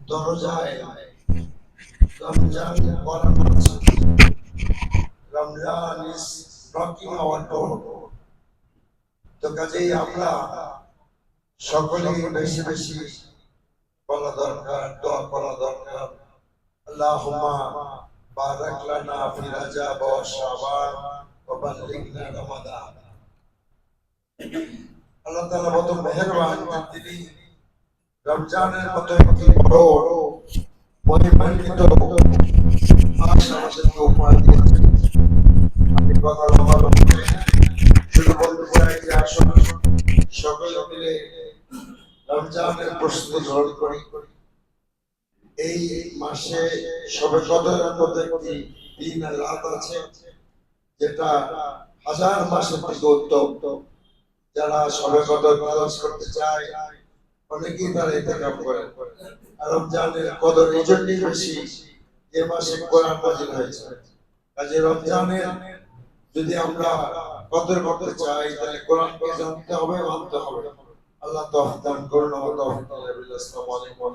দরজায় রমজান করানো আছে। রমজান ইজ নকিং আওয়ার ডোর। তো কাজেই আমরা সকলেই বেশি বেশি বলা দরকার, দোয়া করা দরকার। আল্লাহুম্মা বারাক লানা ফি রাজাব ওয়া শাবান ওয়া বাল্লিগনা রমাদান। আল্লাহ তাআলা কত মেহেরবান, তিনি রমজানের মতো একটি বড় মহিমান্বিত মাস আমাদেরকে উপহার দিয়েছেন। আমি কথা লম্বা শুধু বলতে চাই যে আসুন সকলে মিলে রমজানের প্রস্তুতি গ্রহণ করি। এই মাসে শবে কদরের মতো একটি দিন আর রাত আছে, যেটা হাজার মাসের থেকে উত্তম। যারা শবে কদর তালাশ করতে চায় অনেকেই তারা ইতিকাফ করেন। আর রমজানের কদর এই জন্যই বেশি, যে মাসে কোরআন নাযিল হয়েছে। কাজে রমজানের যদি আমরা কদর করতে চাই তাহলে কোরআনকে জানতে হবে, মানতে হবে। আল্লাহ তৌফিক দান করুন। আসসালামু আলাইকুম।